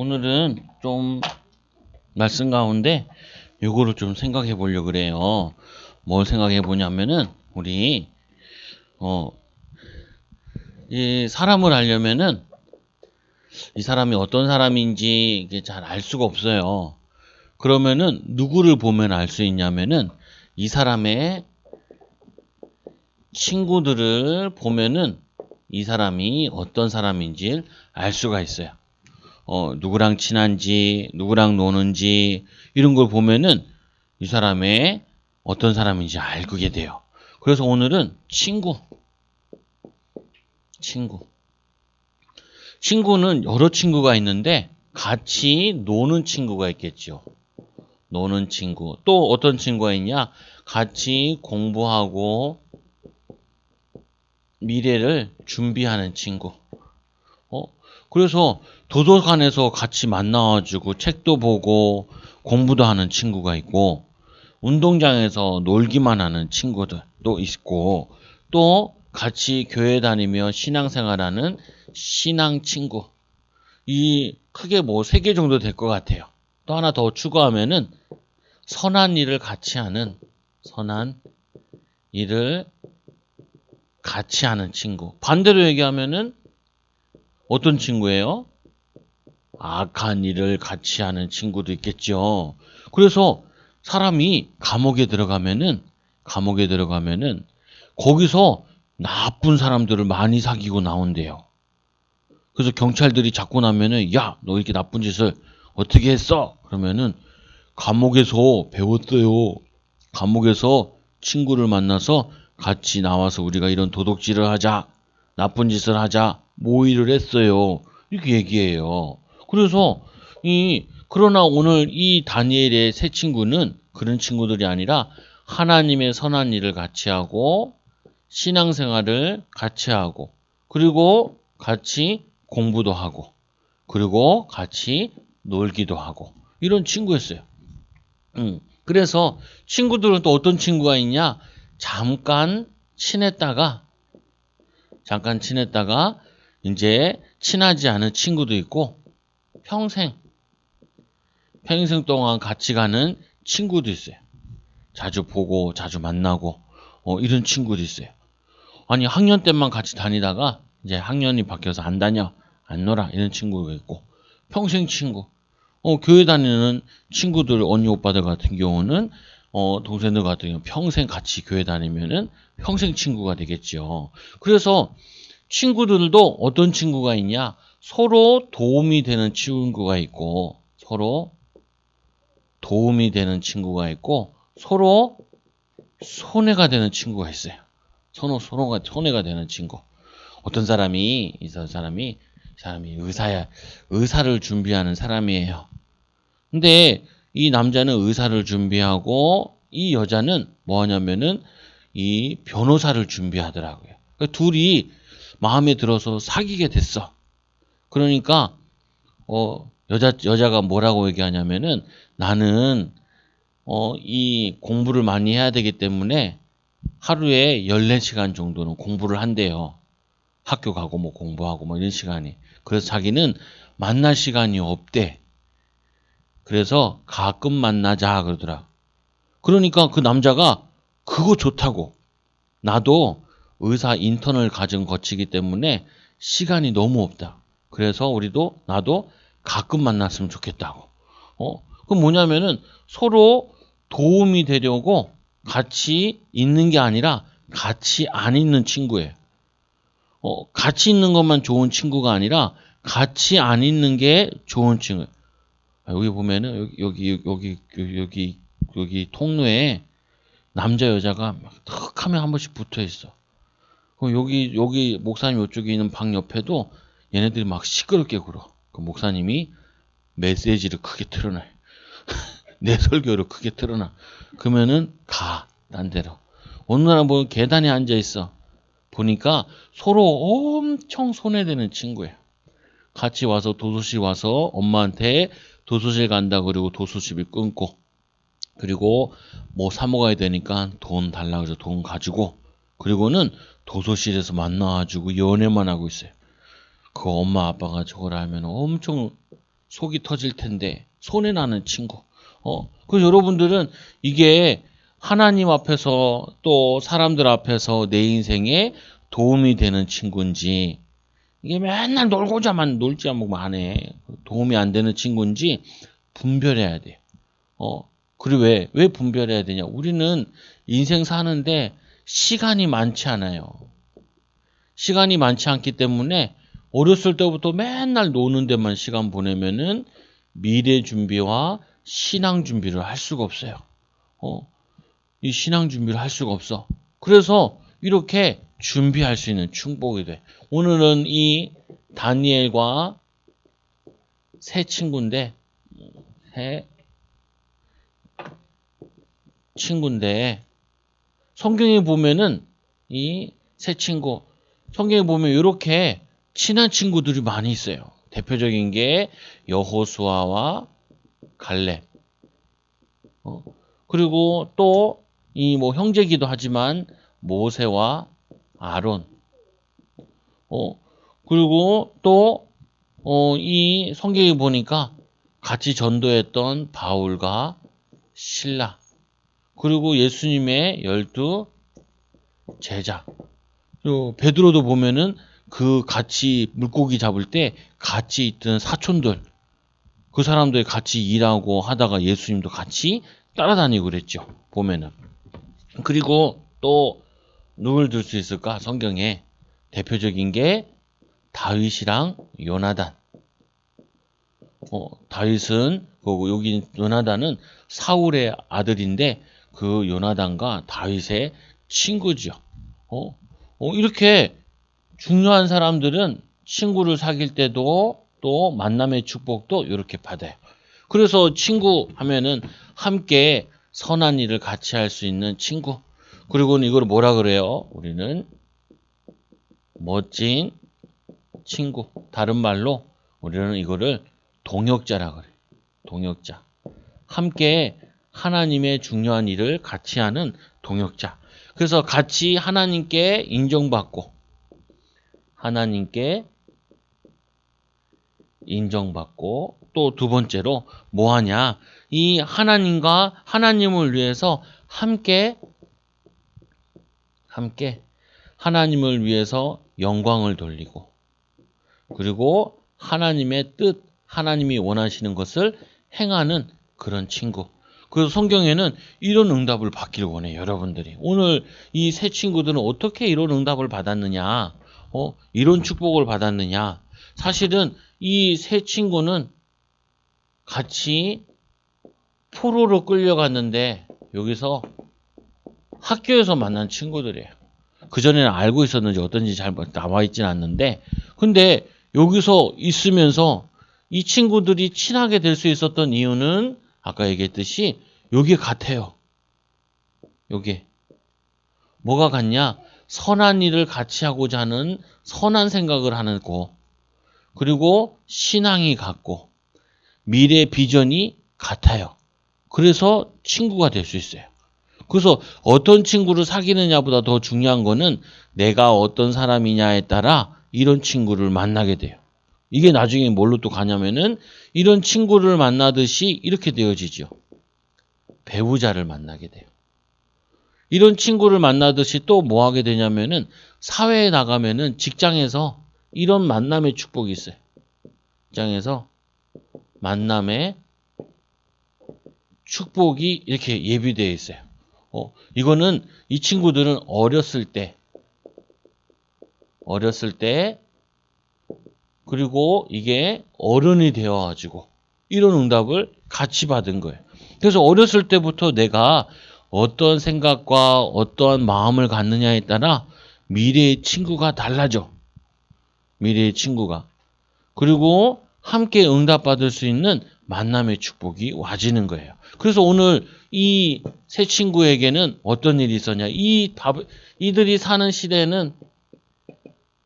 오늘은 좀 말씀 가운데 요거를 좀 생각해 보려고 그래요. 뭘 생각해 보냐면은 우리 이 사람을 알려면은 이 사람이 어떤 사람인지 이게 잘 알 수가 없어요. 그러면은 누구를 보면 알 수 있냐면은 이 사람의 친구들을 보면은 이 사람이 어떤 사람인지 알 수가 있어요. 누구랑 친한지, 누구랑 노는지, 이런 걸 보면은 이 사람의 어떤 사람인지 알게 돼요. 그래서 오늘은 친구. 친구는 여러 친구가 있는데 같이 노는 친구가 있겠죠. 노는 친구. 또 어떤 친구가 있냐? 같이 공부하고 미래를 준비하는 친구. 어? 그래서 도서관에서 같이 만나가지고 책도 보고 공부도 하는 친구가 있고, 운동장에서 놀기만 하는 친구들도 있고, 또 같이 교회 다니며 신앙생활하는 신앙 친구. 이 크게 뭐 3개 정도 될 것 같아요. 또 하나 더 추가하면은 선한 일을 같이 하는 친구. 반대로 얘기하면은 어떤 친구예요? 악한 일을 같이 하는 친구도 있겠죠. 그래서 사람이 감옥에 들어가면은 거기서 나쁜 사람들을 많이 사귀고 나온대요. 그래서 경찰들이 잡고 나면은 야, 너 이렇게 나쁜 짓을 어떻게 했어? 그러면은 감옥에서 배웠어요. 감옥에서 친구를 만나서 같이 나와서 우리가 이런 도둑질을 하자, 나쁜 짓을 하자, 모의를 했어요. 이렇게 얘기해요. 그래서 그러나 오늘 이 다니엘의 세 친구는 그런 친구들이 아니라 하나님의 선한 일을 같이 하고 신앙생활을 같이 하고 그리고 같이 공부도 하고 그리고 같이 놀기도 하고 이런 친구였어요. 그래서 친구들은 또 어떤 친구가 있냐? 잠깐 친했다가 이제 친하지 않은 친구도 있고 평생 동안 같이 가는 친구도 있어요. 자주 보고 자주 만나고 이런 친구도 있어요. 아니 학년 때만 같이 다니다가 이제 학년이 바뀌어서 안 다녀 안 놀아 이런 친구가 있고 평생 친구. 교회 다니는 친구들 언니 오빠들 같은 경우는 동생들 같은 경우 평생 같이 교회 다니면은 평생 친구가 되겠죠. 그래서 친구들도 어떤 친구가 있냐? 서로 도움이 되는 친구가 있고 서로 손해가 되는 친구가 있어요. 손해가 되는 친구. 어떤 사람이 의사를 준비하는 사람이에요. 근데 이 남자는 의사를 준비하고 이 여자는 뭐 하냐면은 이 변호사를 준비하더라고요. 그러니까 둘이 마음에 들어서 사귀게 됐어. 그러니까 여자가 뭐라고 얘기하냐면은 나는 이 공부를 많이 해야 되기 때문에 하루에 14시간 정도는 공부를 한대요. 학교 가고 뭐 공부하고 뭐 이런 시간이. 그래서 자기는 만날 시간이 없대. 그래서 가끔 만나자 그러더라. 그러니까 그 남자가 그거 좋다고. 나도 의사 인턴을 거치기 때문에 시간이 너무 없다. 그래서 나도 가끔 만났으면 좋겠다고. 그럼 뭐냐면은 서로 도움이 되려고 같이 있는 게 아니라 같이 안 있는 친구예요. 같이 있는 것만 좋은 친구가 아니라 같이 안 있는 게 좋은 친구. 여기 보면은 여기 통로에 남자 여자가 턱 하면 한 번씩 붙어 있어. 여기 목사님 이쪽에 있는 방 옆에도 얘네들이 막 시끄럽게 굴어. 그 목사님이 메시지를 크게 틀어놔. 내 설교를 크게 틀어놔. 그러면은 딴 데로. 어느 날 보면 계단에 앉아 있어. 보니까 서로 엄청 손해되는 친구예요. 같이 와서 도서실 와서 엄마한테 도서실 간다 그리고 도서실비 끊고 그리고 뭐 사 먹어야 되니까 돈 달라 그래서 돈 가지고 그리고는 도서실에서 만나가지고 연애만 하고 있어요. 그 엄마 아빠가 저걸 알면 엄청 속이 터질 텐데 손해나는 친구. 그래서 여러분들은 이게 하나님 앞에서 또 사람들 앞에서 내 인생에 도움이 되는 친구인지, 이게 맨날 놀고자만 놀지 안 해. 도움이 안 되는 친구인지 분별해야 돼요. 그리고 왜 분별해야 되냐? 우리는 인생 사는데 시간이 많지 않아요. 시간이 많지 않기 때문에 어렸을 때부터 맨날 노는 데만 시간 보내면은 미래 준비와 신앙 준비를 할 수가 없어요. 이 신앙 준비를 할 수가 없어. 그래서 이렇게 준비할 수 있는 축복이 돼. 오늘은 이 다니엘과 새 친구인데, 성경에 보면은 이 새 친구, 성경에 보면 이렇게 친한 친구들이 많이 있어요. 대표적인 게 여호수아와 갈렙. 그리고 또 이 뭐 형제기도 하지만 모세와 아론. 그리고 또 이 성경에 보니까 같이 전도했던 바울과 신라. 그리고 예수님의 12 제자. 그리고 베드로도 보면은 그 같이 물고기 잡을 때 같이 있던 사촌들, 그 사람들 같이 일하고 하다가 예수님도 같이 따라다니고 그랬죠. 보면은. 그리고 또 누굴 들 수 있을까? 성경에 대표적인 게 다윗이랑 요나단. 다윗은 여기 요나단은 사울의 아들인데 그 요나단과 다윗의 친구죠. 이렇게 중요한 사람들은 친구를 사귈 때도 또 만남의 축복도 이렇게 받아요. 그래서 친구 하면은 함께 선한 일을 같이 할 수 있는 친구. 그리고는 이걸 뭐라 그래요? 우리는 멋진 친구. 다른 말로 우리는 이거를 동역자라 그래요. 동역자. 함께 하나님의 중요한 일을 같이 하는 동역자. 그래서 같이 하나님께 인정받고 또 두 번째로 뭐 하냐? 이 하나님을 위해서 함께 하나님을 위해서 영광을 돌리고, 그리고 하나님의 뜻, 하나님이 원하시는 것을 행하는 그런 친구. 그래서 성경에는 이런 응답을 받기를 원해요, 여러분들이. 오늘 이 새 친구들은 어떻게 이런 응답을 받았느냐? 이런 축복을 받았느냐? 사실은 이 새 친구는 같이 포로로 끌려갔는데 여기서 학교에서 만난 친구들이에요. 그전에는 알고 있었는지 어떤지 잘 나와 있진 않는데, 근데 여기서 있으면서 이 친구들이 친하게 될 수 있었던 이유는 아까 얘기했듯이 여기에 같아요. 여기 뭐가 같냐? 선한 일을 같이 하고자 하는 선한 생각을 하는 거, 그리고 신앙이 같고 미래 비전이 같아요. 그래서 친구가 될 수 있어요. 그래서 어떤 친구를 사귀느냐보다 더 중요한 거는 내가 어떤 사람이냐에 따라 이런 친구를 만나게 돼요. 이게 나중에 뭘로 또 가냐면은 이런 친구를 만나듯이 이렇게 되어지죠. 배우자를 만나게 돼요. 이런 친구를 만나듯이 또 뭐 하게 되냐면은 사회에 나가면은 직장에서 이런 만남의 축복이 있어요. 직장에서 만남의 축복이 이렇게 예비되어 있어요. 이거는 이 친구들은 어렸을 때 그리고 이게 어른이 되어가지고 이런 응답을 같이 받은 거예요. 그래서 어렸을 때부터 내가 어떤 생각과 어떠한 마음을 갖느냐에 따라 미래의 친구가 달라져. 미래의 친구가. 그리고 함께 응답받을 수 있는 만남의 축복이 와지는 거예요. 그래서 오늘 이 세 친구에게는 어떤 일이 있었냐. 이들이 사는 시대에는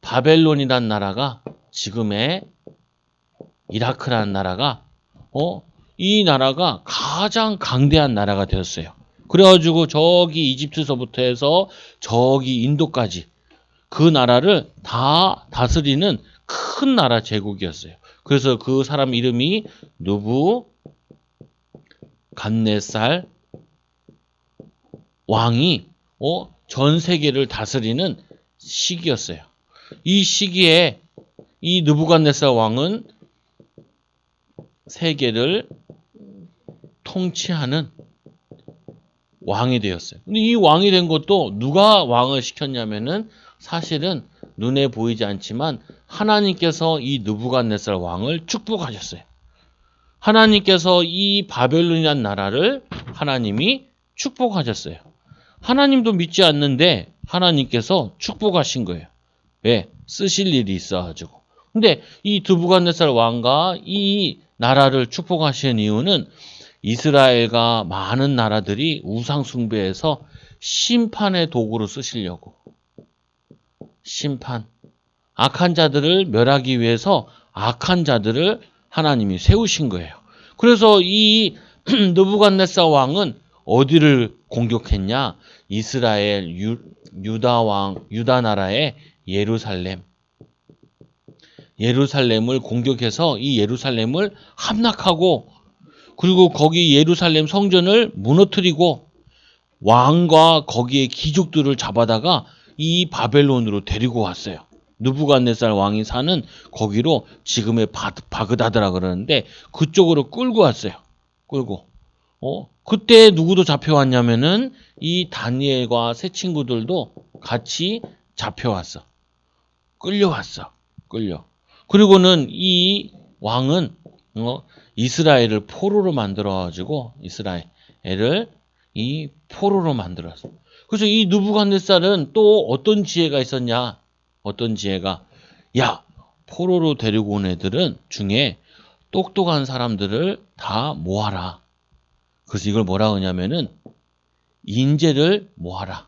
바벨론이란 나라가, 지금의 이라크라는 나라가 이 나라가 가장 강대한 나라가 되었어요. 그래가지고 저기 이집트서부터 해서 저기 인도까지 그 나라를 다 다스리는 큰 나라 제국이었어요. 그래서 그 사람 이름이 느부갓네살 왕이 전 세계를 다스리는 시기였어요. 이 시기에 이 느부갓네살 왕은 세계를 통치하는 왕이 되었어요. 근데 이 왕이 된 것도 누가 왕을 시켰냐면은 사실은 눈에 보이지 않지만 하나님께서 이 느부갓네살 왕을 축복하셨어요. 하나님께서 이 바벨론이라는 나라를 하나님이 축복하셨어요. 하나님도 믿지 않는데 하나님께서 축복하신 거예요. 왜? 쓰실 일이 있어가지고. 근데 이 느부갓네살 왕과 이 나라를 축복하신 이유는 이스라엘과 많은 나라들이 우상 숭배해서 심판의 도구로 쓰시려고. 심판. 악한 자들을 멸하기 위해서 악한 자들을 하나님이 세우신 거예요. 그래서 이 느부갓네살 왕은 어디를 공격했냐? 이스라엘 유다 나라의 예루살렘을 공격해서 이 예루살렘을 함락하고 그리고 거기 예루살렘 성전을 무너뜨리고 왕과 거기에 귀족들을 잡아다가 이 바벨론으로 데리고 왔어요. 느부갓네살 왕이 사는 거기로 지금의 바그다드라 그러는데 그쪽으로 끌고 왔어요. 끌고. 그때 누구도 잡혀왔냐면은 이 다니엘과 세 친구들도 같이 잡혀왔어. 끌려왔어. 끌려. 그리고는 이 왕은 이스라엘을 포로로 만들어가지고 이스라엘을 이 포로로 만들었어. 그래서 이 느부갓네살은 또 어떤 지혜가 있었냐? 어떤 지혜가? 야, 포로로 데리고 온 애들은 중에 똑똑한 사람들을 다 모아라. 그래서 이걸 뭐라 하냐면은 인재를 모아라.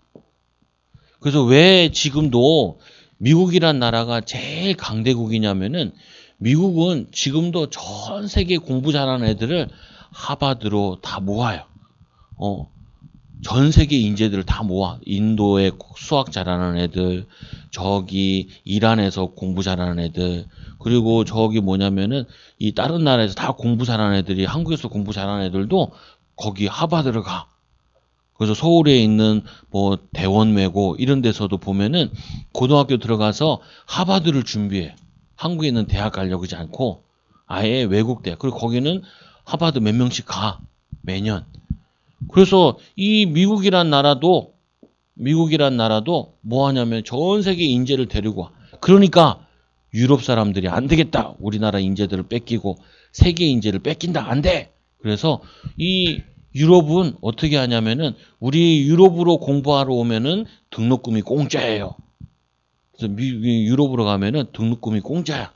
그래서 왜 지금도 미국이란 나라가 제일 강대국이냐면은 미국은 지금도 전 세계 공부 잘하는 애들을 하버드로 다 모아요. 전 세계 인재들을 다 모아. 인도에 수학 잘하는 애들, 저기 이란에서 공부 잘하는 애들, 그리고 저기 뭐냐면은 이 다른 나라에서 다 공부 잘하는 애들이 한국에서 공부 잘하는 애들도 거기 하버드를 가. 그래서 서울에 있는 뭐 대원외고 이런 데서도 보면은 고등학교 들어가서 하버드를 준비해. 한국에 있는 대학 가려고 하지 않고 아예 외국 대학. 그리고 거기는 하버드 몇 명씩 가. 매년. 그래서 이 미국이란 나라도 뭐 하냐면 전 세계 인재를 데리고 와. 그러니까 유럽 사람들이 안 되겠다. 우리나라 인재들을 뺏기고 세계 인재를 뺏긴다. 안 돼. 그래서 이 유럽은 어떻게 하냐면은 우리 유럽으로 공부하러 오면은 등록금이 공짜예요. 그래서 유럽으로 가면은 등록금이 공짜야.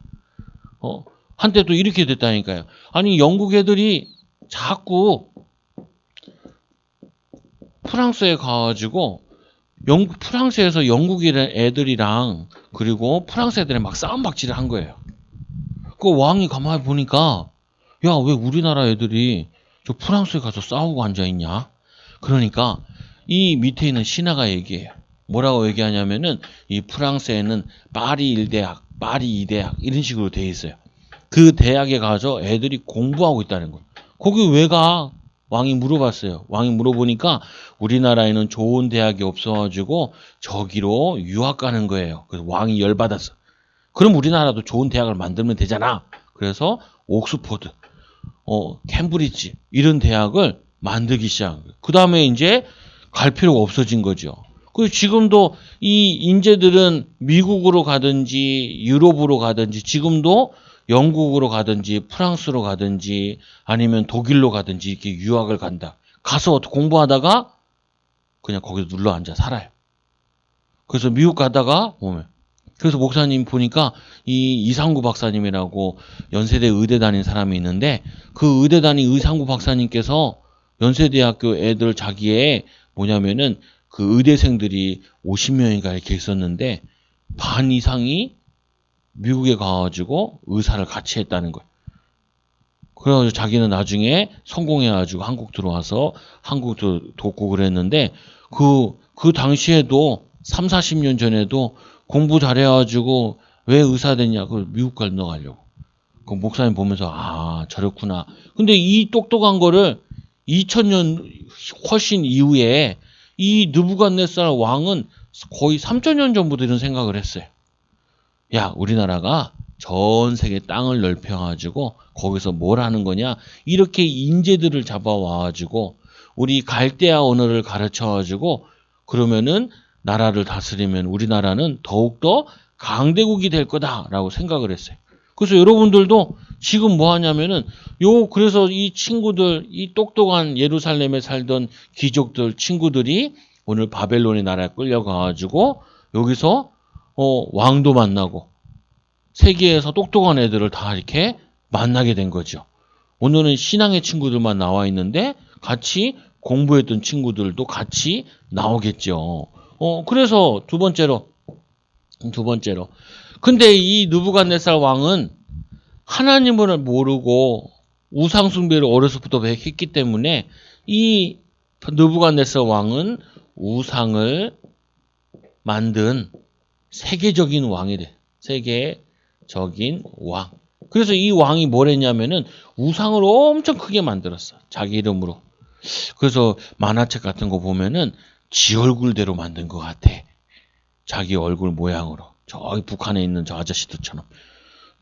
한때 또 이렇게 됐다니까요. 아니 영국 애들이 자꾸 프랑스에 가가지고 프랑스에서 영국 애들이랑 그리고 프랑스 애들이 막 싸움박질을 한 거예요. 그 왕이 가만히 보니까 야, 왜 우리나라 애들이 저 프랑스에 가서 싸우고 앉아있냐? 그러니까 이 밑에 있는 신하가 얘기해요. 뭐라고 얘기하냐면은 이 프랑스에는 파리 1대학, 파리 2대학 이런 식으로 돼 있어요. 그 대학에 가서 애들이 공부하고 있다는 거예요. 거기 왜 가? 왕이 물어봤어요. 왕이 물어보니까 우리나라에는 좋은 대학이 없어가지고 저기로 유학 가는 거예요. 그래서 왕이 열받았어. 그럼 우리나라도 좋은 대학을 만들면 되잖아. 그래서 옥스포드, 캠브리지 이런 대학을 만들기 시작한 거예요. 그 다음에 이제 갈 필요가 없어진 거죠. 그리고 지금도 이 인재들은 미국으로 가든지 유럽으로 가든지 지금도 영국으로 가든지 프랑스로 가든지 아니면 독일로 가든지 이렇게 유학을 간다. 가서 공부하다가 그냥 거기서 눌러 앉아 살아요. 그래서 미국 가다가 보면 그래서 목사님 보니까 이 이상구 박사님이라고 연세대 의대 다닌 사람이 있는데 그 의대 다닌 이상구 박사님께서 연세대학교 애들 자기의 뭐냐면은 그 의대생들이 50명인가 이렇게 있었는데 반 이상이 미국에 가가지고 의사를 같이 했다는 거예요. 그래가지고 자기는 나중에 성공해가지고 한국 들어와서 한국도 돕고 그랬는데 그 당시에도 3, 40년 전에도 공부 잘해가지고 왜 의사 됐냐? 그걸 미국 건너가려고. 그 목사님 보면서 저렇구나. 근데 이 똑똑한 거를 2000년 훨씬 이후에 이 느부갓네살 왕은 거의 3000년 전부터 이런 생각을 했어요. 야, 우리나라가 전 세계 땅을 넓혀가지고 거기서 뭘 하는 거냐? 이렇게 인재들을 잡아와가지고 우리 갈대아 언어를 가르쳐가지고 그러면은 나라를 다스리면 우리나라는 더욱더 강대국이 될 거다라고 생각을 했어요. 그래서 여러분들도 지금 뭐 하냐면은 그래서 이 친구들, 이 똑똑한 예루살렘에 살던 귀족들 친구들이 오늘 바벨론의 나라에 끌려가가지고 여기서 왕도 만나고 세계에서 똑똑한 애들을 다 이렇게 만나게 된 거죠. 오늘은 신앙의 친구들만 나와 있는데 같이 공부했던 친구들도 같이 나오겠죠. 그래서 두 번째로. 근데 이 느부갓네살 왕은 하나님을 모르고 우상 숭배를 어려서부터 했기 때문에 이 느부갓네살 왕은 우상을 만든 세계적인 왕이 돼. 세계적인 왕. 그래서 이 왕이 뭘 했냐면은 우상을 엄청 크게 만들었어. 자기 이름으로. 그래서 만화책 같은 거 보면은 지 얼굴대로 만든 것 같아. 자기 얼굴 모양으로. 저기 북한에 있는 저 아저씨들처럼.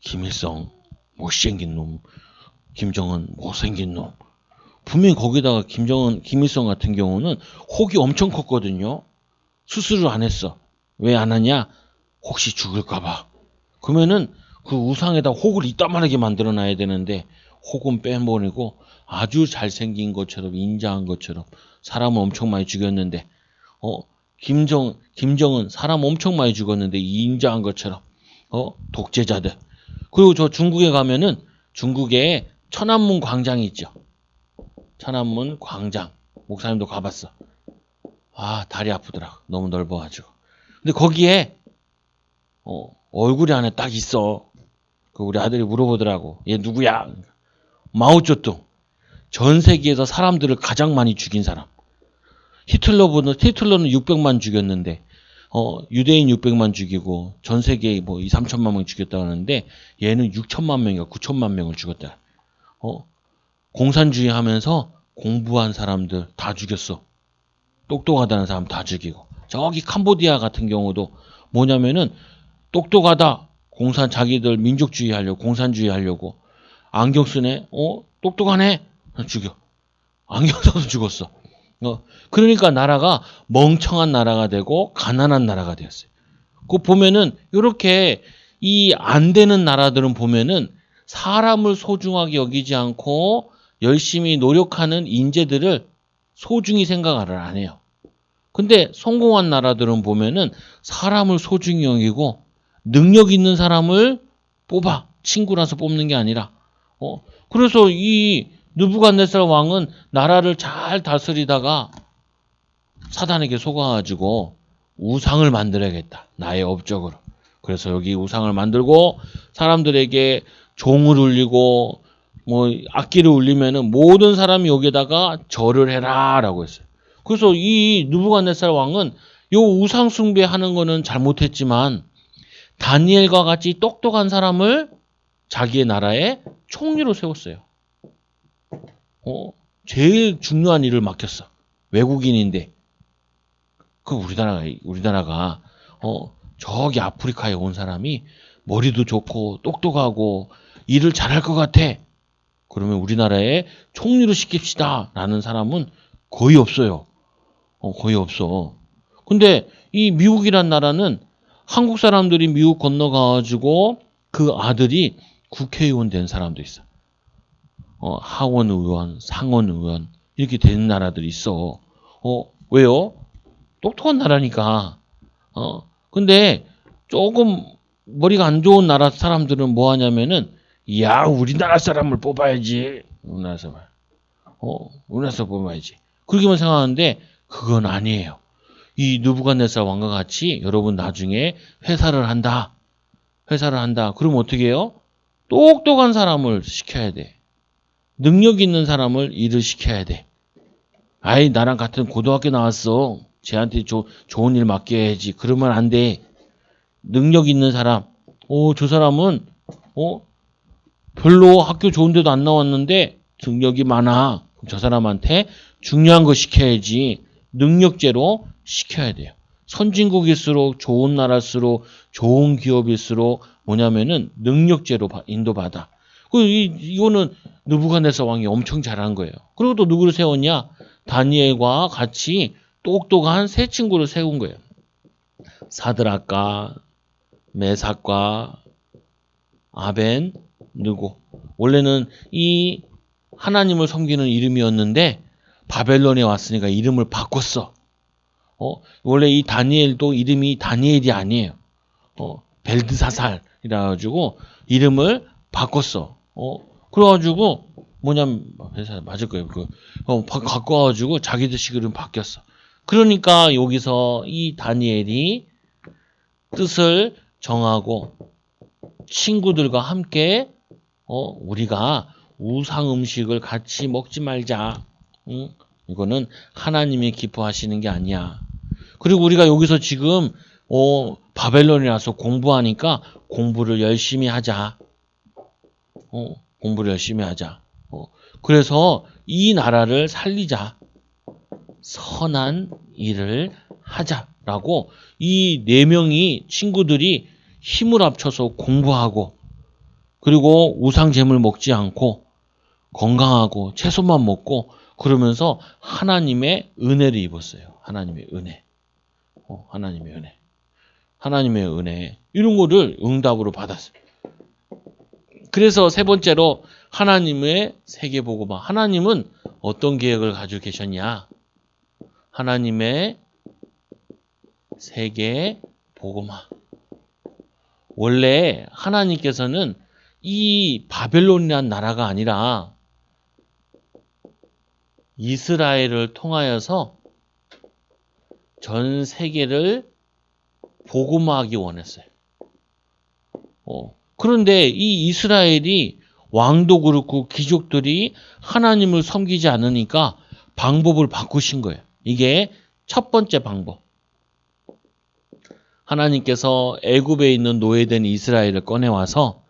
김일성 못생긴 놈. 김정은 못생긴 놈. 분명히 거기다가 김일성 같은 경우는 혹이 엄청 컸거든요. 수술을 안 했어. 왜 안 하냐? 혹시 죽을까봐. 그러면은 그 우상에다 혹을 이따만하게 만들어 놔야 되는데 혹은 빼버리고 아주 잘생긴 것처럼 인자한 것처럼 사람을 엄청 많이 죽였는데 김정은 사람 엄청 많이 죽었는데 인자한 것처럼 독재자들. 그리고 저 중국에 가면은 중국에 천안문 광장이 있죠. 천안문 광장. 목사님도 가봤어. 다리 아프더라. 너무 넓어가지고. 근데 거기에 얼굴이 안에 딱 있어. 그 우리 아들이 물어보더라고. 얘 누구야? 마오쩌둥. 전 세계에서 사람들을 가장 많이 죽인 사람. 히틀러는 600만 죽였는데 유대인 600만 죽이고 전 세계에 뭐 2, 3천만 명 죽였다고 하는데 얘는 6천만 명인가 9천만 명을 죽였다. 공산주의 하면서 공부한 사람들 다 죽였어. 똑똑하다는 사람 다 죽이고. 저기 캄보디아 같은 경우도 뭐냐면은 똑똑하다. 자기들 민족주의 하려고, 공산주의 하려고. 안경 쓰네? 똑똑하네? 죽여. 안경 써서 죽었어. 그러니까 나라가 멍청한 나라가 되고, 가난한 나라가 되었어요. 그거 보면은, 이렇게 이 안 되는 나라들은 보면은, 사람을 소중하게 여기지 않고, 열심히 노력하는 인재들을 소중히 생각을 안 해요. 근데 성공한 나라들은 보면은, 사람을 소중히 여기고, 능력 있는 사람을 뽑아. 친구라서 뽑는 게 아니라. 그래서 이 느부갓네살 왕은 나라를 잘 다스리다가 사단에게 속아가지고 우상을 만들어야겠다. 나의 업적으로. 그래서 여기 우상을 만들고 사람들에게 종을 울리고 뭐 악기를 울리면은 모든 사람이 여기다가 절을 해라라고 했어요. 그래서 이 느부갓네살 왕은 요 우상 숭배하는 거는 잘못했지만 다니엘과 같이 똑똑한 사람을 자기의 나라의 총리로 세웠어요. 제일 중요한 일을 맡겼어. 외국인인데. 우리나라가, 저기 아프리카에 온 사람이 머리도 좋고 똑똑하고 일을 잘할 것 같아. 그러면 우리나라에 총리로 시킵시다. 라는 사람은 거의 없어요. 거의 없어. 근데 이 미국이란 나라는 한국 사람들이 미국 건너가가지고 그 아들이 국회의원 된 사람도 있어. 하원 의원, 상원 의원 이렇게 되는 나라들이 있어. 왜요? 똑똑한 나라니까. 근데 조금 머리가 안 좋은 나라 사람들은 뭐 하냐면은 야, 우리나라 사람을 뽑아야지. 우리나라에서 뽑아야지. 그렇게만 생각하는데 그건 아니에요. 이 느부갓네살 왕과 같이 여러분 나중에 회사를 한다. 그럼 어떻게 해요? 똑똑한 사람을 시켜야 돼. 능력 있는 사람을 일을 시켜야 돼. 나랑 같은 고등학교 나왔어. 쟤한테 좋은 일 맡겨야지. 그러면 안 돼. 능력 있는 사람, 저 사람은 별로 학교 좋은 데도 안 나왔는데 능력이 많아. 저 사람한테 중요한 거 시켜야지. 능력제로 시켜야 돼요. 선진국일수록 좋은 나라일수록 좋은 기업일수록 뭐냐면은 능력제로 인도받아. 이거는 느부갓네살 왕이 엄청 잘한 거예요. 그리고 또 누구를 세웠냐? 다니엘과 같이 똑똑한 세 친구를 세운 거예요. 사드락과 메삭과 아벤 느고. 원래는 이 하나님을 섬기는 이름이었는데 바벨론에 왔으니까 이름을 바꿨어. 원래 이 다니엘도 이름이 다니엘이 아니에요. 벨드사살이라 가지고 이름을 바꿨어. 그래가지고 뭐냐면 맞을 거예요. 바꿔가지고 자기들식 이름 바뀌었어. 그러니까 여기서 이 다니엘이 뜻을 정하고 친구들과 함께 우리가 우상 음식을 같이 먹지 말자. 응? 이거는 하나님이 기뻐하시는 게 아니야. 그리고 우리가 여기서 지금 바벨론에 와서 공부하니까 공부를 열심히 하자. 공부를 열심히 하자. 그래서 이 나라를 살리자. 선한 일을 하자라고 이 네 명이 친구들이 힘을 합쳐서 공부하고 그리고 우상 제물 먹지 않고 건강하고 채소만 먹고 그러면서 하나님의 은혜를 입었어요. 하나님의 은혜. 하나님의 은혜. 하나님의 은혜. 이런 거를 응답으로 받았어요. 그래서 세 번째로 하나님의 세계복음화. 하나님은 어떤 계획을 가지고 계셨냐? 하나님의 세계복음화. 원래 하나님께서는 이 바벨론이라는 나라가 아니라 이스라엘을 통하여서 전 세계를 복음화하기 원했어요. 그런데 이 이스라엘이 왕도 그렇고 귀족들이 하나님을 섬기지 않으니까 방법을 바꾸신 거예요. 이게 첫 번째 방법. 하나님께서 애굽에 있는 노예된 이스라엘을 꺼내와서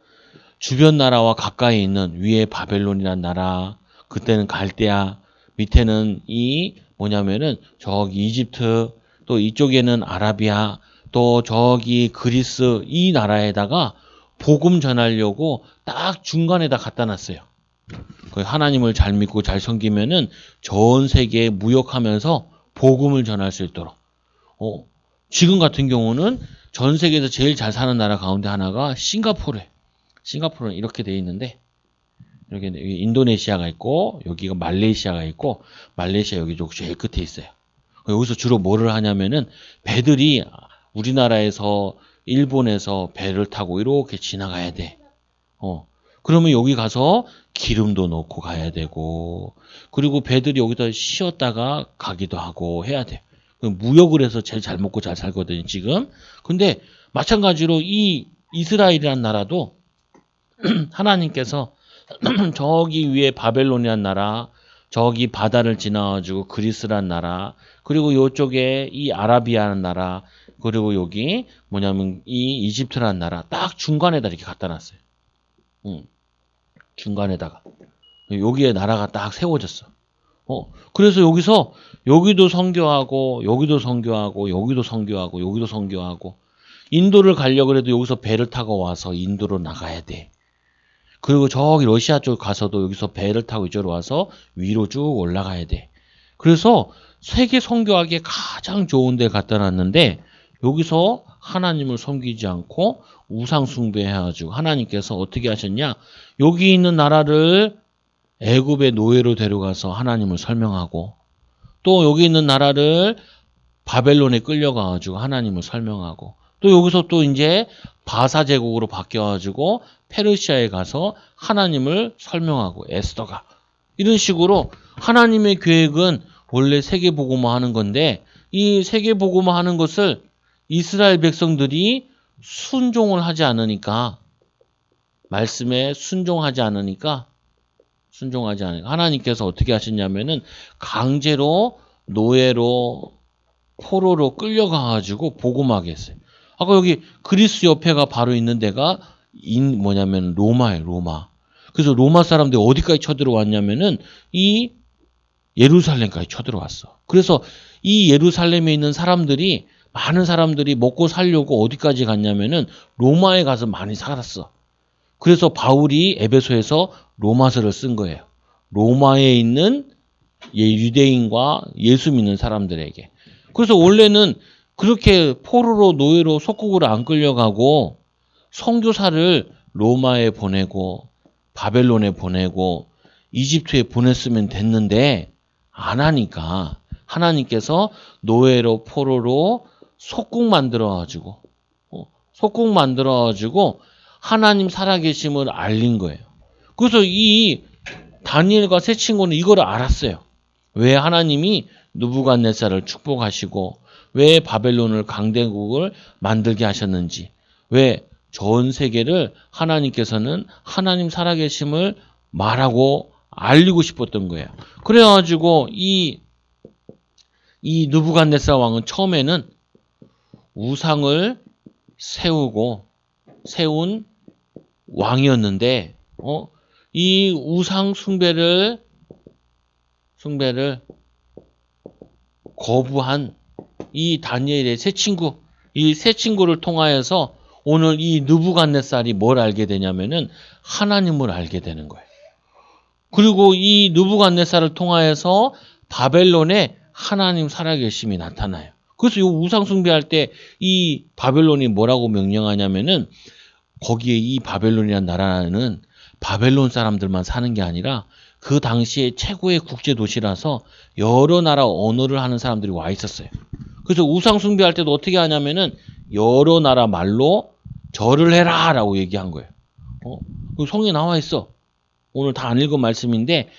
주변 나라와 가까이 있는 위에 바벨론이라는 나라, 그때는 갈대아, 밑에는 뭐냐면은 저기 이집트, 또 이쪽에는 아라비아, 또 저기 그리스 이 나라에다가 복음 전하려고 딱 중간에다 갖다 놨어요. 하나님을 잘 믿고 잘 섬기면은 전 세계에 무역하면서 복음을 전할 수 있도록. 지금 같은 경우는 전 세계에서 제일 잘 사는 나라 가운데 하나가 싱가포르예요. 싱가포르는 이렇게 돼 있는데 여기 인도네시아가 있고 여기가 말레이시아가 있고 말레이시아 여기 제일 끝에 있어요. 여기서 주로 뭐를 하냐면은 배들이 우리나라에서 일본에서 배를 타고 이렇게 지나가야 돼. 그러면 여기 가서 기름도 넣고 가야 되고 그리고 배들이 여기다 쉬었다가 가기도 하고 해야 돼. 무역을 해서 제일 잘 먹고 잘 살거든요, 지금. 근데 마찬가지로 이 이스라엘이라는 나라도 하나님께서 저기 위에 바벨론이라는 나라, 저기 바다를 지나가지고 그리스라는 나라, 그리고 이쪽에 이 아라비아라는 나라, 그리고 여기 뭐냐면 이 이집트라는 나라 딱 중간에다 이렇게 갖다 놨어요. 중간에다가. 여기에 나라가 딱 세워졌어. 그래서 여기서 여기도 선교하고 여기도 선교하고 여기도 선교하고 여기도 선교하고 인도를 가려고 해도 여기서 배를 타고 와서 인도로 나가야 돼. 그리고 저기 러시아 쪽 가서도 여기서 배를 타고 이쪽으로 와서 위로 쭉 올라가야 돼. 그래서 세계 선교하기에 가장 좋은 데 갖다 놨는데 여기서 하나님을 섬기지 않고 우상 숭배해가지고 하나님께서 어떻게 하셨냐? 여기 있는 나라를 애굽의 노예로 데려가서 하나님을 설명하고 또 여기 있는 나라를 바벨론에 끌려가가지고 하나님을 설명하고 또 여기서 또 이제 바사 제국으로 바뀌어가지고 페르시아에 가서 하나님을 설명하고 에스더가 이런 식으로 하나님의 계획은 원래 세계복음화 하는 건데 이 세계복음화 하는 것을 이스라엘 백성들이 순종을 하지 않으니까 말씀에 순종하지 않으니까 하나님께서 어떻게 하셨냐면은 강제로 노예로 포로로 끌려가가지고 복음하게 했어요. 아까 여기 그리스 옆에가 바로 있는 데가 뭐냐면 로마예요, 로마. 그래서 로마 사람들이 어디까지 쳐들어왔냐면은 이 예루살렘까지 쳐들어왔어. 그래서 이 예루살렘에 있는 사람들이 많은 사람들이 먹고 살려고 어디까지 갔냐면은 로마에 가서 많이 살았어. 그래서 바울이 에베소에서 로마서를 쓴 거예요. 로마에 있는 유대인과 예수 믿는 사람들에게. 그래서 원래는 그렇게 포로로 노예로 속국으로 안 끌려가고 선교사를 로마에 보내고 바벨론에 보내고 이집트에 보냈으면 됐는데 안 하니까 하나님께서 노예로 포로로 속국 만들어가지고 속국 만들어가지고 하나님 살아계심을 알린 거예요. 그래서 이 다니엘과 세 친구는 이걸 알았어요. 왜 하나님이 느부갓네살을 축복하시고 왜 바벨론을 강대국을 만들게 하셨는지, 왜 전 세계를 하나님께서는 하나님 살아계심을 말하고 알리고 싶었던 거예요. 그래가지고 이 느부갓네살 왕은 처음에는 우상을 세운 왕이었는데, 이 우상 숭배를 거부한 이 다니엘의 이 세 친구를 통하여서 오늘 이 느부갓네살이 뭘 알게 되냐면은 하나님을 알게 되는 거예요. 그리고 이 느부갓네살을 통하여서 바벨론에 하나님 살아계심이 나타나요. 그래서 이 우상 숭배할 때 이 바벨론이 뭐라고 명령하냐면은 거기에 이 바벨론이라는 나라는 바벨론 사람들만 사는 게 아니라 그 당시에 최고의 국제 도시라서 여러 나라 언어를 하는 사람들이 와 있었어요. 그래서 우상 숭배할 때도 어떻게 하냐면은 여러 나라 말로 절을 해라라고 얘기한 거예요. 그 성에 나와 있어. 오늘 다 안 읽은 말씀인데,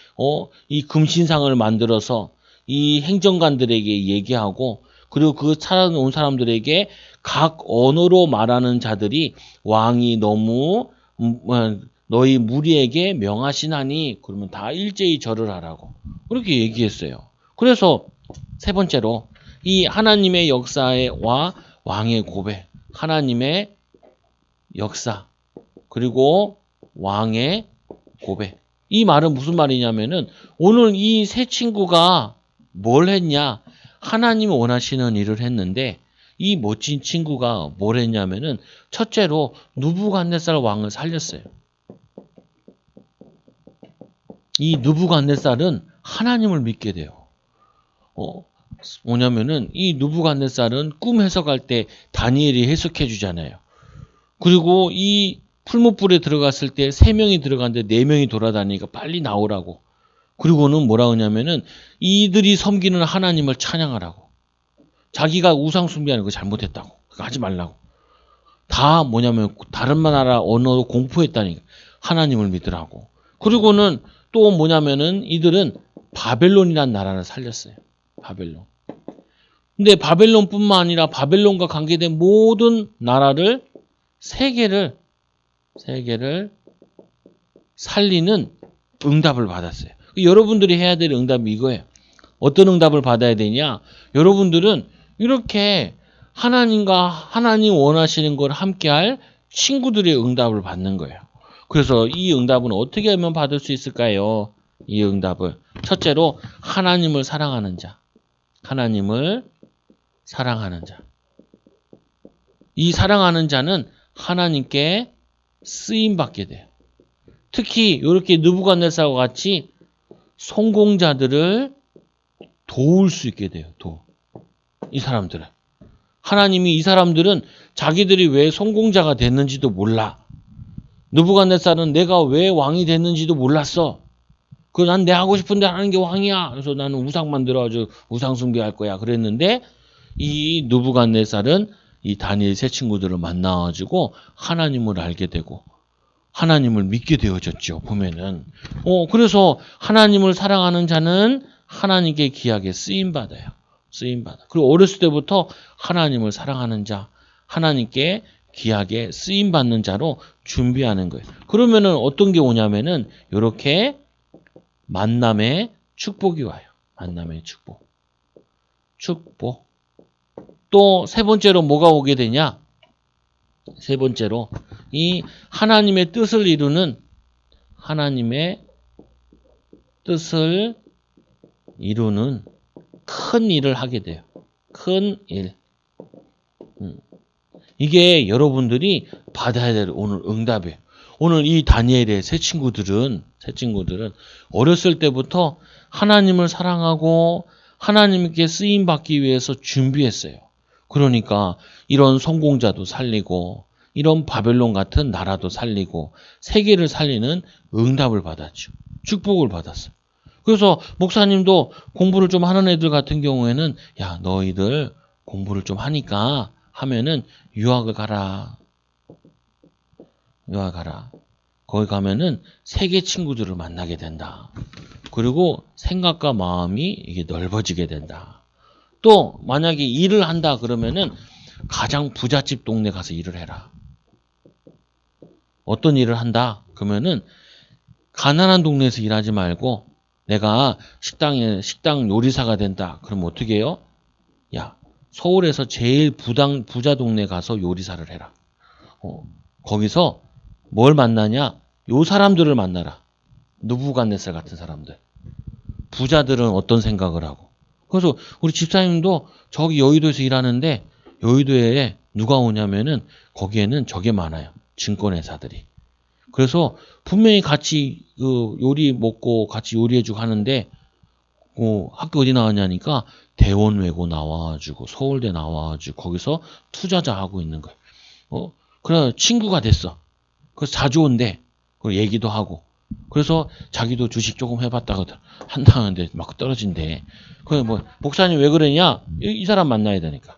이 금신상을 만들어서 이 행정관들에게 얘기하고, 그리고 그 찾아온 사람들에게 각 언어로 말하는 자들이 왕이 너무 너희 무리에게 명하시나니 그러면 다 일제히 절을 하라고 그렇게 얘기했어요. 그래서 세 번째로 이 하나님의 역사와 왕의 고백, 하나님의 역사 그리고 왕의 고백. 이 말은 무슨 말이냐면은 오늘 이 세 친구가 뭘 했냐? 하나님이 원하시는 일을 했는데 이 멋진 친구가 뭘 했냐면은 첫째로 느부갓네살 왕을 살렸어요. 이 느부갓네살은 하나님을 믿게 돼요. 뭐냐면은 이 느부갓네살은 꿈 해석할 때 다니엘이 해석해 주잖아요. 그리고 이 풀무불에 들어갔을 때 3명이 들어갔는데 4명이 돌아다니니까 빨리 나오라고. 그리고는 뭐라 하냐면은 이들이 섬기는 하나님을 찬양하라고. 자기가 우상 숭배하는 거 잘못했다고. 그거 하지 말라고. 다 뭐냐면 다른 나라 언어로 공포했다니까. 하나님을 믿으라고. 그리고는 또 뭐냐면은 이들은 바벨론이라는 나라를 살렸어요. 바벨론. 근데 바벨론뿐만 아니라 바벨론과 관계된 모든 나라를 세계를 살리는 응답을 받았어요. 여러분들이 해야 될 응답이 이거예요. 어떤 응답을 받아야 되냐? 여러분들은 이렇게 하나님과 하나님 원하시는 걸 함께할 친구들의 응답을 받는 거예요. 그래서 이 응답은 어떻게 하면 받을 수 있을까요? 이 응답을 첫째로 하나님을 사랑하는 자. 하나님을 사랑하는 자. 이 사랑하는 자는 하나님께 쓰임받게 돼요. 특히 이렇게 느부갓네살과 같이 성공자들을 도울 수 있게 돼요. 이 사람들은. 하나님이 이 사람들은 자기들이 왜 성공자가 됐는지도 몰라. 느부갓네살은 내가 왜 왕이 됐는지도 몰랐어. 난 내 하고 싶은 대로 하는 게 왕이야. 그래서 나는 우상 만들어가지고 우상 숭배할 거야. 그랬는데 이 느부갓네살은 이 다니엘 세 친구들을 만나가지고 하나님을 알게 되고 하나님을 믿게 되어졌죠. 보면은. 그래서 하나님을 사랑하는 자는 하나님께 귀하게 쓰임받아요. 쓰임받아. 그리고 어렸을 때부터 하나님을 사랑하는 자, 하나님께 귀하게 쓰임받는 자로 준비하는 거예요. 그러면은 어떤 게 오냐면은 이렇게 만남의 축복이 와요. 만남의 축복. 또 세 번째로 뭐가 오게 되냐? 세 번째로 이 하나님의 뜻을 이루는 큰 일을 하게 돼요. 큰 일. 이게 여러분들이 받아야 될 오늘 응답이에요. 오늘 이 다니엘의 새 친구들은 어렸을 때부터 하나님을 사랑하고 하나님께 쓰임 받기 위해서 준비했어요. 그러니까 이런 성공자도 살리고 이런 바벨론 같은 나라도 살리고 세계를 살리는 응답을 받았죠. 축복을 받았어요. 그래서 목사님도 공부를 좀 하는 애들 같은 경우에는 야, 너희들 공부를 좀 하니까 하면은 유학을 가라. 거기 가면은 세계 친구들을 만나게 된다. 그리고 생각과 마음이 이게 넓어지게 된다. 또 만약에 일을 한다 그러면은 가장 부잣집 동네 가서 일을 해라. 어떤 일을 한다 그러면은 가난한 동네에서 일하지 말고 내가 식당 요리사가 된다. 그럼 어떻게 해요? 야, 서울에서 제일 부자 동네 가서 요리사를 해라. 거기서 뭘 만나냐? 요 사람들을 만나라. 느부갓네살 같은 사람들. 부자들은 어떤 생각을 하고. 그래서 우리 집사님도 저기 여의도에서 일하는데 여의도에 누가 오냐면은 거기에는 저게 많아요. 증권회사들이. 그래서 분명히 같이 요리 먹고 같이 요리해주고 하는데 학교 어디 나왔냐니까 대원외고 나와가지고 서울대 나와가지고 거기서 투자자 하고 있는 거예요. 그래 친구가 됐어. 그래서 자주 온대. 그리고 얘기도 하고. 그래서 자기도 주식 조금 해봤다거든. 한다는데 막 떨어진대. 그래 뭐 목사님 왜 그러냐? 이 사람 만나야 되니까.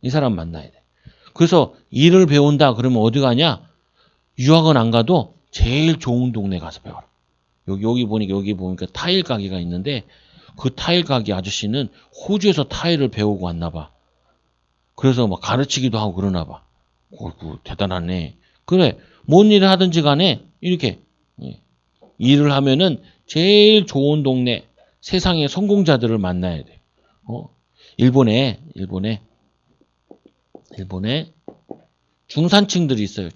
이 사람 만나야 돼. 그래서 일을 배운다 그러면 어디 가냐? 유학은 안 가도 제일 좋은 동네 가서 배워라. 여기 보니까 타일 가게가 있는데 그 타일 가게 아저씨는 호주에서 타일을 배우고 왔나 봐. 그래서 막 가르치기도 하고 그러나 봐. 어이구, 대단하네. 그래, 뭔 일을 하든지 간에 이렇게 일을 하면은 제일 좋은 동네, 세상의 성공자들을 만나야 돼. 일본에 중산층들이 있어요.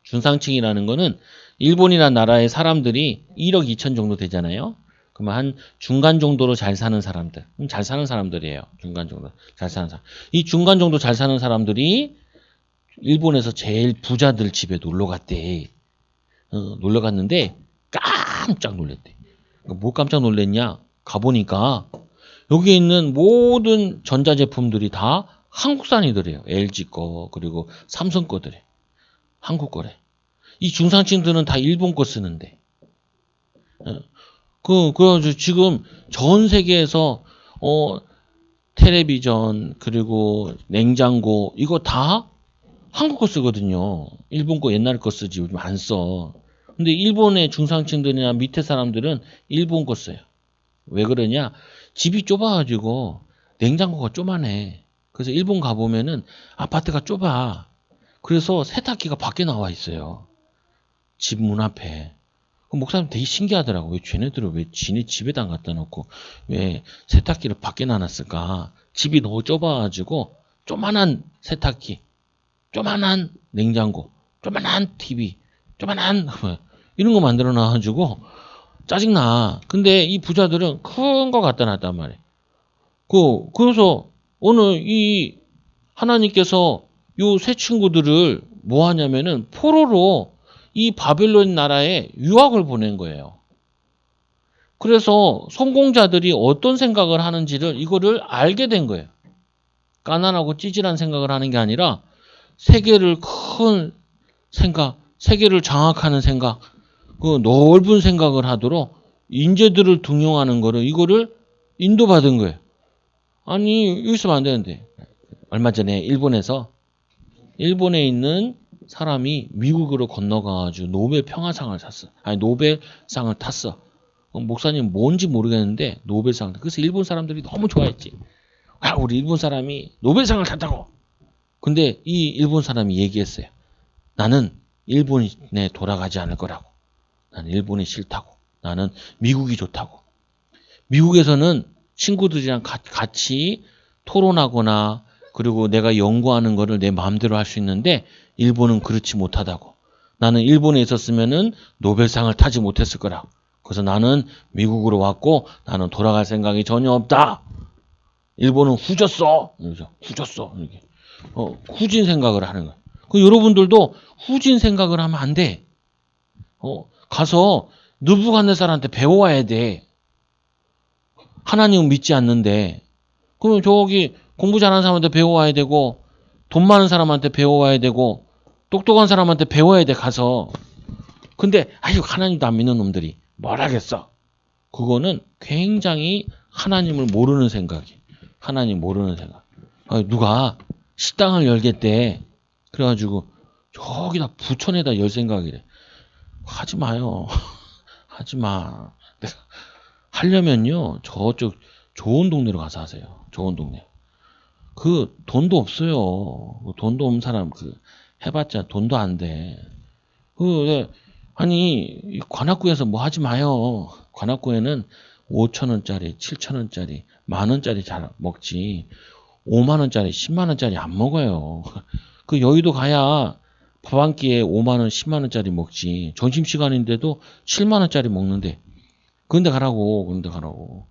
중산층이라는 거는 일본이라는 나라의 사람들이 1억 2천 정도 되잖아요. 그러면 한 중간 정도로 잘 사는 사람들. 잘 사는 사람들이에요. 중간 정도 잘 사는 사람. 이 중간 정도 잘 사는 사람들이 일본에서 제일 부자들 집에 놀러 갔대. 놀러 갔는데 깜짝 놀랐대. 뭐 깜짝 놀랐냐? 가보니까 여기 있는 모든 전자제품들이 다 한국산이더래요. LG 거 그리고 삼성 거들이 한국 거래. 이 중상층들은 다 일본 거 쓰는데. 그래가지고 지금 전 세계에서 텔레비전 그리고 냉장고 이거 다 한국 거 쓰거든요. 일본 거 옛날 거 쓰지 요즘 안 써. 근데 일본의 중상층들이나 밑에 사람들은 일본 거 써요. 왜 그러냐? 집이 좁아가지고 냉장고가 조만해. 그래서 일본 가보면은 아파트가 좁아. 그래서 세탁기가 밖에 나와 있어요. 집 문 앞에. 목사님 되게 신기하더라고. 왜 쟤네들은 왜 지네 집에다 갖다 놓고 왜 세탁기를 밖에 놔놨을까? 집이 너무 좁아가지고 조만한 세탁기, 조만한 냉장고, 조만한 TV, 조만한 이런 거 만들어 놔가지고 짜증나. 근데 이 부자들은 큰 거 갖다 놨단 말이에요. 그래서 오늘 이 하나님께서 요 새 친구들을 뭐 하냐면은 포로로 이 바벨론 나라에 유학을 보낸 거예요. 그래서 성공자들이 어떤 생각을 하는지를 이거를 알게 된 거예요. 가난하고 찌질한 생각을 하는 게 아니라 세계를 큰 생각, 세계를 장악하는 생각, 그 넓은 생각을 하도록 인재들을 등용하는 거를 이거를 인도받은 거예요. 아니 여기 있으면 안 되는데 얼마 전에 일본에 있는 사람이 미국으로 건너가가지고 노벨 평화상을 탔어. 아니 노벨상을 탔어. 목사님 뭔지 모르겠는데 노벨상. 그래서 일본 사람들이 너무 좋아했지. 아, 우리 일본 사람이 노벨상을 탔다고. 근데 이 일본 사람이 얘기했어요. 나는 일본에 돌아가지 않을 거라고. 나는 일본이 싫다고. 나는 미국이 좋다고. 미국에서는 친구들이랑 같이 토론하거나 그리고 내가 연구하는 거를 내 마음대로 할 수 있는데 일본은 그렇지 못하다고. 나는 일본에 있었으면은 노벨상을 타지 못했을 거라. 그래서 나는 미국으로 왔고 나는 돌아갈 생각이 전혀 없다. 일본은 후졌어. 후졌어. 이렇게. 후진 생각을 하는 거야. 그 여러분들도 후진 생각을 하면 안 돼. 가서 느부갓네살한테 배워와야 돼. 하나님은 믿지 않는데. 그러면 저기 공부 잘하는 사람한테 배워와야 되고 돈 많은 사람한테 배워와야 되고 똑똑한 사람한테 배워야 돼 가서. 근데 아유 하나님도 안 믿는 놈들이 뭘 하겠어. 그거는 굉장히 하나님을 모르는 생각이. 하나님 모르는 생각. 누가 식당을 열겠대. 그래가지고 저기다 부천에다 열 생각이래. 하지 마요. 하지 마. 하려면요 저쪽 좋은 동네로 가서 하세요. 좋은 동네. 그 돈도 없어요. 돈도 없는 사람 해봤자 돈도 안 돼. 아니 관악구에서 뭐 하지 마요. 관악구에는 5,000원짜리, 7,000원짜리, 10,000원짜리 잘 먹지. 50,000원짜리, 100,000원짜리 안 먹어요. 그 여의도 가야 밥 한 끼에 50,000원, 100,000원짜리 먹지. 점심시간인데도 70,000원짜리 먹는데. 그런데 가라고, 그런데 가라고.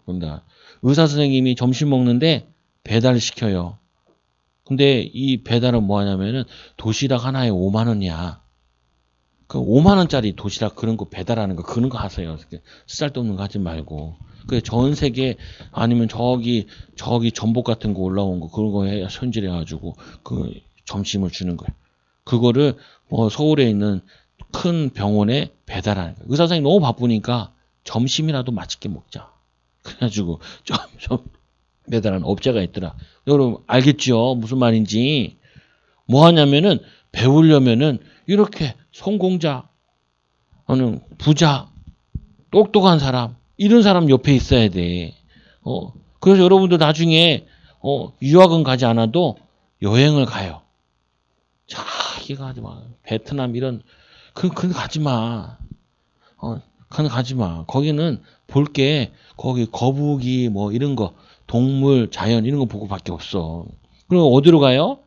그런데 의사 선생님이 점심 먹는데 배달 시켜요. 근데 이 배달은 뭐 하냐면은 도시락 하나에 50,000원이야. 그 50,000원짜리 도시락 그런 거 배달하는 거 그런 거 하세요. 쓰잘데없는 거 하지 말고. 그 전 세계 아니면 저기 전복 같은 거 올라온 거 그런 거에 손질해 가지고 그 점심을 주는 거예요. 그거를 뭐 서울에 있는 큰 병원에 배달하는 거예요. 의사 선생님 너무 바쁘니까 점심이라도 맛있게 먹자. 그래가지고 좀 배달하는 업체가 있더라. 여러분 알겠죠? 무슨 말인지. 뭐 하냐면은 배우려면은 이렇게 성공자, 부자, 똑똑한 사람 이런 사람 옆에 있어야 돼. 그래서 여러분들 나중에 유학은 가지 않아도 여행을 가요. 자기가 하지 마. 베트남 이런 그 가지 마. 그건 가지 마. 거기는 볼 게 거기 거북이 뭐 이런 거 동물 자연 이런 거 보고밖에 없어. 그리고 어디로 가요?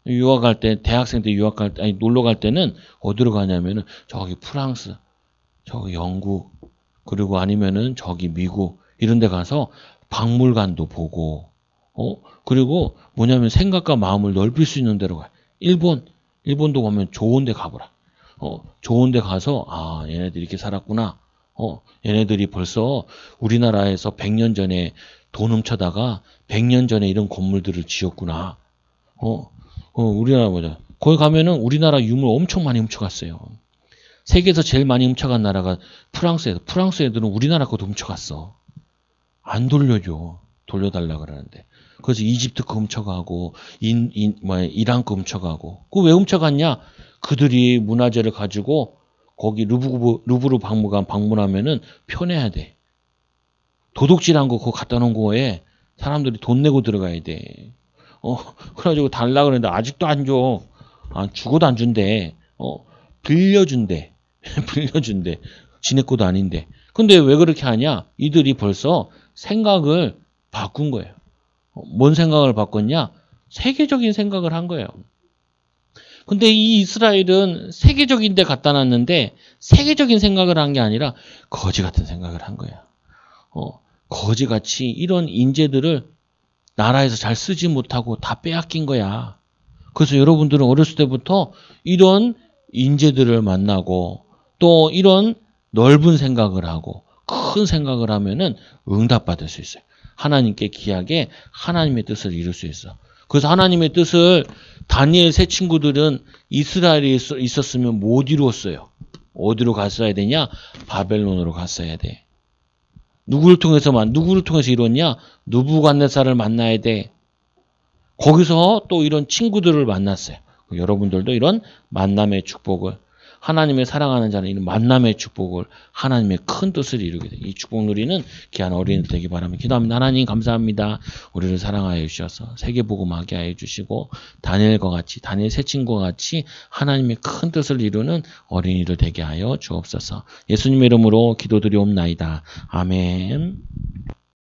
유학 갈 때, 대학생 때 유학 갈 때, 아니, 놀러 갈 때는 어디로 가냐면은 저기 프랑스, 저기 영국, 그리고 아니면은 저기 미국, 이런 데 가서 박물관도 보고, 그리고 뭐냐면 생각과 마음을 넓힐 수 있는 데로 가. 일본도 보면 좋은 데 가보라. 좋은 데 가서, 아, 얘네들이 이렇게 살았구나. 얘네들이 벌써 우리나라에서 100년 전에 돈 훔쳐다가 100년 전에 이런 건물들을 지었구나. 우리나라 보자. 거기 가면은 우리나라 유물 엄청 많이 훔쳐갔어요. 세계에서 제일 많이 훔쳐간 나라가 프랑스에서. 프랑스 애들은 우리나라 것도 훔쳐갔어. 안 돌려줘. 돌려달라 그러는데. 그래서 이집트 거 훔쳐가고, 이란 거 훔쳐가고. 그거 왜 훔쳐갔냐? 그들이 문화재를 가지고 거기 루브르 박물관 방문하면은 편해야 돼. 도둑질한 거 그거 갖다 놓은 거에 사람들이 돈 내고 들어가야 돼. 그래가지고 달라 그러는데 아직도 안 줘. 죽어도 안 준대. 빌려준대. 빌려준대. 지네 것도 아닌데. 근데 왜 그렇게 하냐? 이들이 벌써 생각을 바꾼 거예요. 뭔 생각을 바꿨냐? 세계적인 생각을 한 거예요. 근데 이 이스라엘은 세계적인 데 갖다 놨는데 세계적인 생각을 한 게 아니라 거지 같은 생각을 한 거야. 거지같이 이런 인재들을 나라에서 잘 쓰지 못하고 다 빼앗긴 거야. 그래서 여러분들은 어렸을 때부터 이런 인재들을 만나고 또 이런 넓은 생각을 하고 큰 생각을 하면은 응답받을 수 있어요. 하나님께 귀하게 하나님의 뜻을 이룰 수 있어. 그래서 하나님의 뜻을 다니엘 세 친구들은 이스라엘에 있었으면 못 이루었어요. 어디로 갔어야 되냐? 바벨론으로 갔어야 돼. 누구를 통해서 이뤘냐? 느부갓네살을 만나야 돼. 거기서 또 이런 친구들을 만났어요. 여러분들도 이런 만남의 축복을, 하나님의 사랑하는 자는 이런 만남의 축복을, 하나님의 큰 뜻을 이루게 돼. 이 축복 누리는 귀한 어린이들 되기 바랍니다. 기도합니다. 하나님 감사합니다. 우리를 사랑하여 주셔서 세계복음하게 하여 주시고 다니엘과 같이, 다니엘 세 친구와 같이 하나님의 큰 뜻을 이루는 어린이들 되게 하여 주옵소서. 예수님의 이름으로 기도드리옵나이다. 아멘.